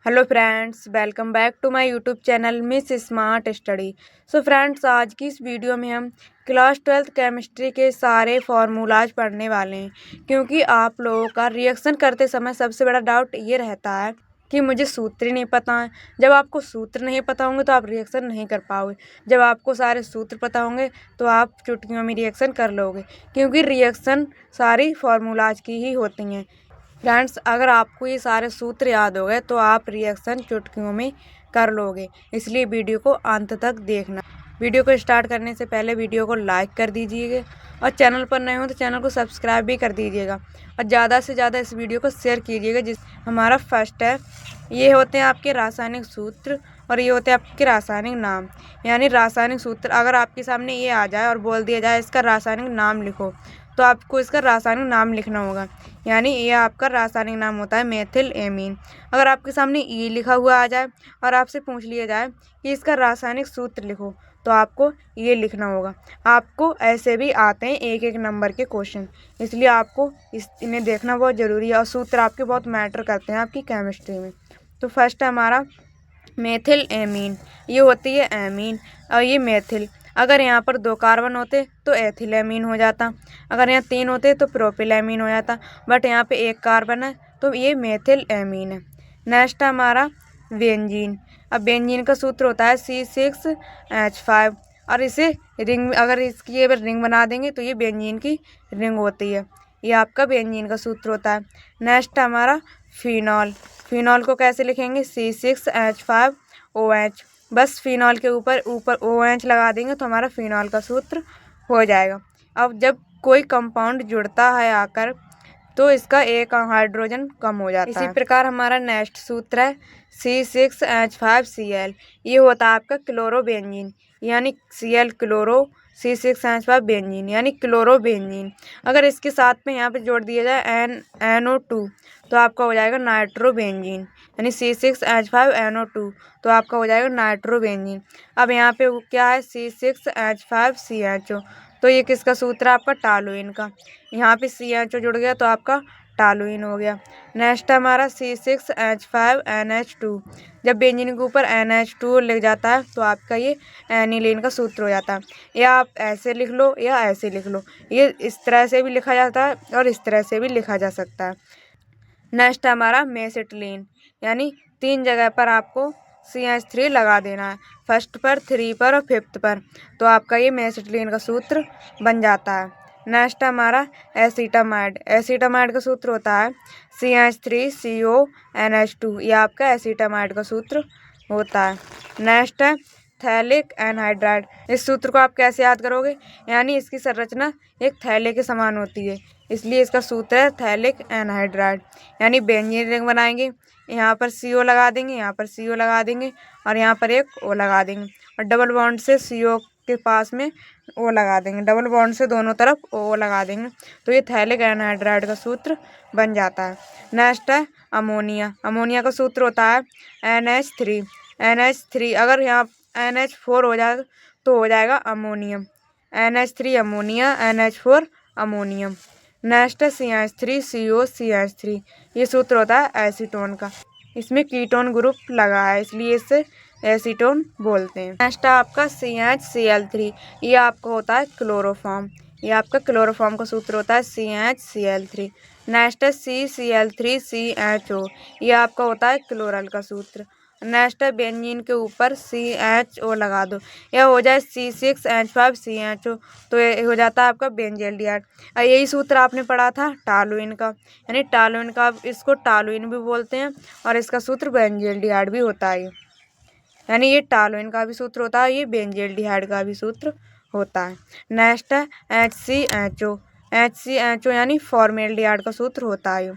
Hello friends, welcome back to my YouTube channel miss smart study. So friends, आज की इस video में हम क्लास 12th केमिस्ट्री के सारे फार्मूलाज पढ़ने वाले हैं, क्योंकि आप लोगों का रिएक्शन करते समय सबसे बड़ा डाउट ये रहता है कि मुझे सूत्र ही नहीं पता है। जब आपको सूत्र नहीं पता होंगे तो आप रिएक्शन नहीं कर पाओगे। जब आपको सारे सूत्र पता होंगे तो आप चुटकियों में रिएक्शन कर लोगे, क्योंकि रिएक्शन सारी फार्मूलाज की ही होती हैं। फ्रेंड्स, अगर आपको ये सारे सूत्र याद हो गए तो आप रिएक्शन चुटकियों में कर लोगे, इसलिए वीडियो को अंत तक देखना। वीडियो को स्टार्ट करने से पहले वीडियो को लाइक कर दीजिएगा और चैनल पर नए हो तो चैनल को सब्सक्राइब भी कर दीजिएगा और ज़्यादा से ज़्यादा इस वीडियो को शेयर कीजिएगा। जिस हमारा फर्स्ट है, ये होते हैं आपके रासायनिक सूत्र और ये होते हैं आपके रासायनिक नाम। यानी रासायनिक सूत्र अगर आपके सामने ये आ जाए और बोल दिया जाए इसका रासायनिक नाम लिखो, तो आपको इसका रासायनिक नाम लिखना होगा। यानी ये आपका रासायनिक नाम होता है मेथिल एमीन। अगर आपके सामने ये लिखा हुआ आ जाए और आपसे पूछ लिया जाए कि इसका रासायनिक सूत्र लिखो, तो आपको ये लिखना होगा। आपको ऐसे भी आते हैं एक एक नंबर के क्वेश्चन, इसलिए आपको इन्हें देखना बहुत ज़रूरी है और सूत्र आपके बहुत मैटर करते हैं आपकी केमिस्ट्री में। तो फर्स्ट है हमारा मेथिल एमीन। ये होती है एमीन और ये मेथिल। अगर यहाँ पर 2 कार्बन होते तो एथिल एमीन हो जाता, अगर यहाँ 3 होते तो प्रोपिल एमीन हो जाता, बट यहाँ पे 1 कार्बन है तो ये मेथिल एमीन है। नेक्स्ट हमारा बेंजीन। अब बेंजीन का सूत्र होता है C6H5 और इसे रिंग, अगर इसकी ये रिंग बना देंगे तो ये बेंजीन की रिंग होती है। ये आपका बेंजीन का सूत्र होता है। नेक्स्ट हमारा फिनॉल। फिनॉल को कैसे लिखेंगे? C6H5OH। बस फिनॉल के ऊपर OH लगा देंगे तो हमारा फिनॉल का सूत्र हो जाएगा। अब जब कोई कंपाउंड जुड़ता है आकर तो इसका एक हाइड्रोजन कम हो जाता है। इसी प्रकार हमारा नेक्स्ट सूत्र है C6H5Cl। ये होता है आपका क्लोरोबेंजीन, यानी Cl क्लोरो, C6H5 बेंजीन यानी क्लोरोबेंजीन। अगर इसके साथ में यहाँ पे जोड़ दिया जाए NO2 तो आपका हो जाएगा नाइट्रोबेंजीन, यानी C6H5NO2 तो आपका हो जाएगा नाइट्रोबेंजीन। अब यहाँ पे क्या है? C6H5CHO, तो ये किसका सूत्र है? आपका टालुइन का। यहाँ पे CHO जुड़ गया तो आपका टालुइन हो गया। नेक्स्ट हमारा C6H5NH2। जब बेंजीन के ऊपर NH2 लिख जाता है तो आपका ये एनिलीन का सूत्र हो जाता है। या आप ऐसे लिख लो या ऐसे लिख लो, ये इस तरह से भी लिखा जाता है और इस तरह से भी लिखा जा सकता है। नेक्स्ट हमारा मेसिटिलीन, यानी 3 जगह पर आपको CH3 लगा देना है, फर्स्ट पर, 3 पर और 5th पर, तो आपका ये मेसिटिलीन का सूत्र बन जाता है। नेक्स्ट हमारा एसीटामाइड। एसीटामाइड का सूत्र होता है CH3CONH2। ये आपका एसीटामाइड का सूत्र होता है। नेक्स्ट है थैलिक एनहाइड्राइड। इस सूत्र को आप कैसे याद करोगे? यानी इसकी संरचना एक थैले के समान होती है, इसलिए इसका सूत्र है थैलिक एनहाइड्राइड। यानी बेंजीन रिंग बनाएंगे, यहाँ पर CO लगा देंगे, यहाँ पर CO लगा देंगे और यहाँ पर एक O लगा देंगे और डबल बॉन्ड से CO के पास में O लगा देंगे, डबल बॉन्ड से दोनों तरफ O लगा देंगे, तो ये थैलिक एनहाइड्राइड का सूत्र बन जाता है। नेक्स्ट है अमोनिया। अमोनिया का सूत्र होता है NH3। NH3 अगर यहाँ NH4 हो जाए तो हो जाएगा ammonium, NH3 ammonia, NH4 ammonium. Next है CH3COCH3। ये सूत्र होता है एसीटोन का, इसमें कीटोन ग्रुप लगा है इसलिए इसे एसीटोन बोलते हैं। नेक्स्ट है आपका CHCl3। ये आपका होता है क्लोरोफॉर्म, ये आपका क्लोरोफॉर्म का सूत्र होता है CHCl3। नेक्स्ट है CCl3CHO। ये आपका होता है क्लोरल का सूत्र। नेक्स्ट है बेंजीन के ऊपर CHO लगा दो, यह हो जाए C6H5CHO, तो ये हो जाता है आपका बेंजल्डिहाइड। यही सूत्र आपने पढ़ा था टालुइन का, यानी टालुइन का इसको टालुइन भी बोलते हैं और इसका सूत्र बेंजल्डिहाइड भी होता है। यानी ये टालुइन का भी सूत्र होता है, ये बेंजल्डिहाइड का भी सूत्र होता है। नेक्स्ट है HCHO। HCHO यानी फॉर्मेल्डिहाइड का सूत्र होता है।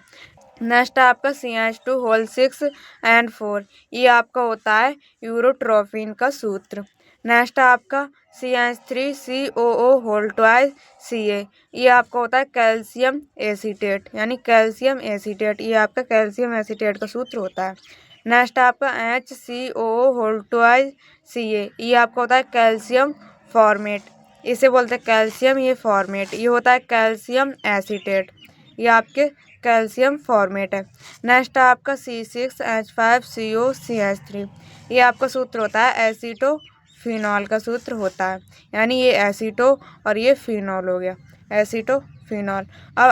नेक्स्ट है आपका CH2 6 और 4। ये आपका होता है यूरोट्रोफिन का सूत्र। नेक्स्ट है आपका CH3COO2Ca। ये आपका होता है कैल्शियम एसीटेट, यानी कैल्शियम एसीटेट, ये आपका कैल्शियम एसीटेट का सूत्र होता है। नेक्स्ट है आपका HCOO2Ca। ये आपका होता है कैल्शियम फॉर्मेट, इसे बोलते हैं कैल्शियम ये फॉर्मेट, ये होता है कैल्शियम एसीटेट, ये आपके कैल्शियम फॉर्मेट है। नेक्स्ट आपका C6H5COCH3, ये आपका सूत्र होता है एसीटोफिनॉल का सूत्र होता है, यानी ये एसीटो और ये फिनॉल हो गया, एसीटोफिनॉल। अब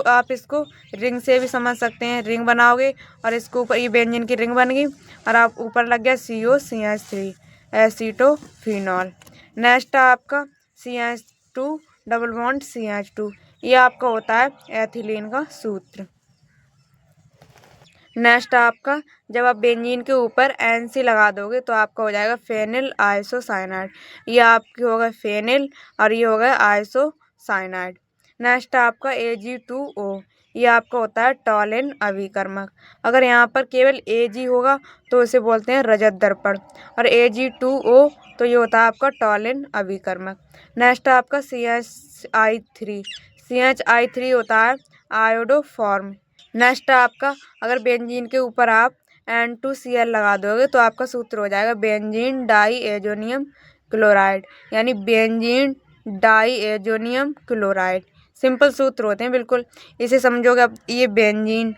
आप इसको रिंग से भी समझ सकते हैं, रिंग बनाओगे और इसको ऊपर ये बेंजीन की रिंग बन गई और आप ऊपर लग गया COCH3, एसीटोफिनॉल। नेक्स्ट आपका CH2 डबल बॉन्ड CH2, ये आपका होता है एथिलीन का सूत्र। नेक्स्ट आपका जब आप बेंजीन के ऊपर NC लगा दोगे तो आपका हो जाएगा फेनिल आइसोसाइनाइड, ये आपकी होगा फेनिल और ये होगा आइसोसाइनाइड। नेक्स्ट आपका Ag2O, ये आपका होता है टॉलिन अभिकर्मक। अगर यहाँ पर केवल Ag होगा तो इसे बोलते हैं रजत दर्पण, और Ag2O तो ये होता है आपका टॉलिन अभिकर्मक। नेक्स्ट आपका CHI3 होता है आयोडोफॉर्म। नेक्स्ट आपका अगर बेंजीन के ऊपर आप N2Cl लगा दोगे तो आपका सूत्र हो जाएगा बेंजीन डाईएजोनियम क्लोराइड, यानी बेंजीन डाईएजोनियम क्लोराइड। सिंपल सूत्र होते हैं बिल्कुल, इसे समझोगे। अब ये बेंजीन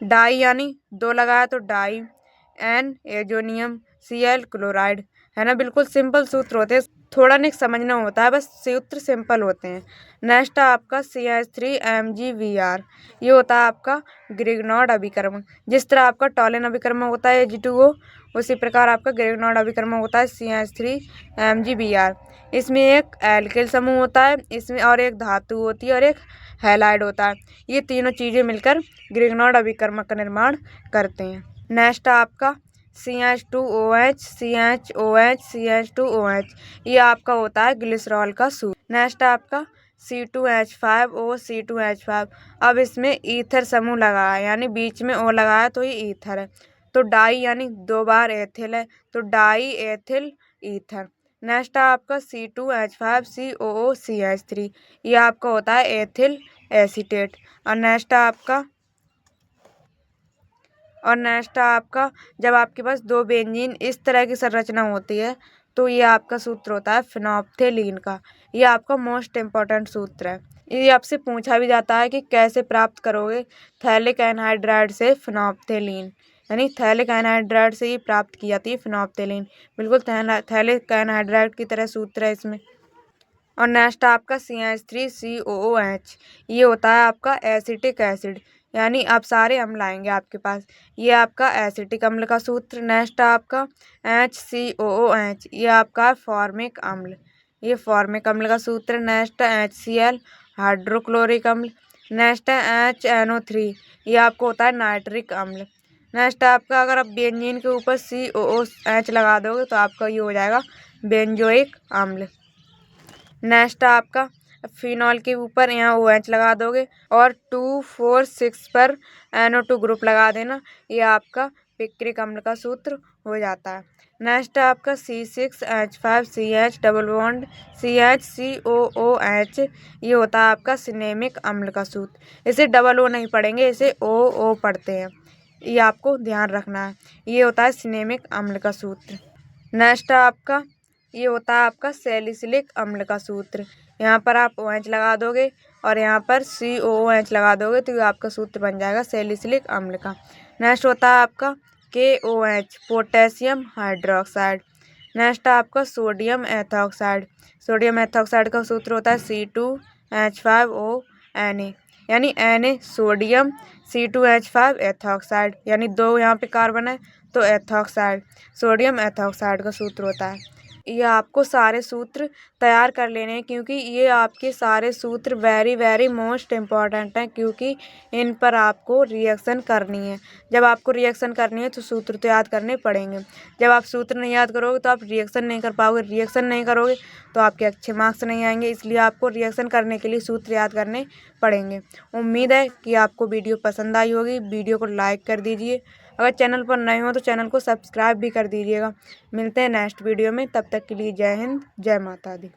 डाई यानी 2 लगाया तो diazonium Cl chloride, है ना। बिल्कुल सिंपल सूत्र होते हैं, थोड़ा नहीं समझना होता है, बस सूत्र सिंपल होते हैं। नेक्स्ट आपका CH3MgVr, ये होता है आपका ग्रिग्नॉर्ड अभिकर्मक। जिस तरह आपका टॉलिन अभिकर्मक होता है Ag2O, उसी प्रकार आपका ग्रिग्नॉर्ड अभिकर्मक होता है CH3MgVr। इसमें एक एल्किल समूह होता है, इसमें और एक धातु होती है और एक हैलाइड होता है। ये तीनों चीज़ें मिलकर ग्रिग्नॉर्ड अभिकर्मक का निर्माण करते हैं। नेक्स्ट आपका CH2OH, ये आपका होता है ग्लिसरॉल का सूत्र। नेक्स्ट आपका C2H5O, अब इसमें ईथर समूह लगा है, यानी बीच में O लगा है तो ये ईथर है। तो डाई यानी 2 बार एथिल है, तो डाई एथिल ईथर। नेक्स्ट आपका C2H5COOCH3, ये आपका होता है एथिल एसीटेट। और नेक्स्ट आपका जब आपके पास 2 बेंजीन इस तरह की संरचना होती है तो ये आपका सूत्र होता है फिनोप्थेलीन का, ये आपका मोस्ट इम्पॉर्टेंट सूत्र है। ये आपसे पूछा भी जाता है कि कैसे प्राप्त करोगे थैलिक एनहाइड्राइड से फिनोप्थेलीन, यानी थैलिक एनहाइड्राइड से ही प्राप्त की जाती है फिनोप्थेलीन। बिल्कुल थैलिक एनहाइड्राइड की तरह सूत्र है इसमें। और नेक्स्ट आपका CH3COOH, ये होता है आपका एसिटिक एसिड, यानी अब सारे अम्ल आएंगे आपके पास, ये आपका एसिटिक अम्ल का सूत्र। नेक्स्ट आपका HCOOH, ये आपका फॉर्मिक अम्ल, ये फॉर्मिक अम्ल का सूत्र। नेक्स्ट HCl हाइड्रोक्लोरिक अम्ल। नेक्स्ट HNO3, ये आपको होता है नाइट्रिक अम्ल। नेक्स्ट आपका अगर आप बेंजीन के ऊपर COOH लगा दोगे तो आपका ये हो जाएगा बेंजोइक अम्ल। नेक्स्ट आपका फिनॉल के ऊपर यहाँ OH लगा दोगे और 2, 4, 6 पर NO2 ग्रुप लगा देना, ये आपका पिक्रिक अम्ल का सूत्र हो जाता है। नेक्स्ट आपका C6H5CH डबल बॉन्ड CHCOOH, ये होता है आपका सिनेमिक अम्ल का सूत्र। इसे डबल O नहीं पढ़ेंगे, इसे OO पढ़ते हैं, ये आपको ध्यान रखना है। ये होता है सिनेमिक अम्ल का सूत्र। नेक्स्ट आपका ये होता है आपका सैलिसिलिक अम्ल का सूत्र। यहाँ पर आप OH लगा दोगे और यहाँ पर COOH लगा दोगे तो ये आपका सूत्र बन जाएगा सैलिसिलिक अम्ल का। नेक्स्ट होता है आपका KOH, पोटेशियम हाइड्रोक्साइड। नेक्स्ट आपका सोडियम एथॉक्साइड, सोडियम एथॉक्साइड का सूत्र होता है C2H5O Na, यानी Na सोडियम, C2H5 एथॉक्साइड, यानी 2 यहाँ पे कार्बन है तो एथॉक्साइड, सोडियम एथॉक्साइड का सूत्र होता है। ये आपको सारे सूत्र तैयार कर लेने हैं, क्योंकि ये आपके सारे सूत्र वेरी मोस्ट इम्पॉर्टेंट हैं, क्योंकि इन पर आपको रिएक्शन करनी है। जब आपको रिएक्शन करनी है तो सूत्र तो याद करने पड़ेंगे। जब आप सूत्र नहीं याद करोगे तो आप रिएक्शन नहीं कर पाओगे, रिएक्शन नहीं करोगे तो आपके अच्छे मार्क्स नहीं आएंगे, इसलिए आपको रिएक्शन करने के लिए सूत्र याद करने पड़ेंगे। उम्मीद है कि आपको वीडियो पसंद आई होगी। वीडियो को लाइक कर दीजिए, अगर चैनल पर नए हो तो चैनल को सब्सक्राइब भी कर दीजिएगा। मिलते हैं नेक्स्ट वीडियो में, तब तक के लिए जय हिंद, जय माता दी।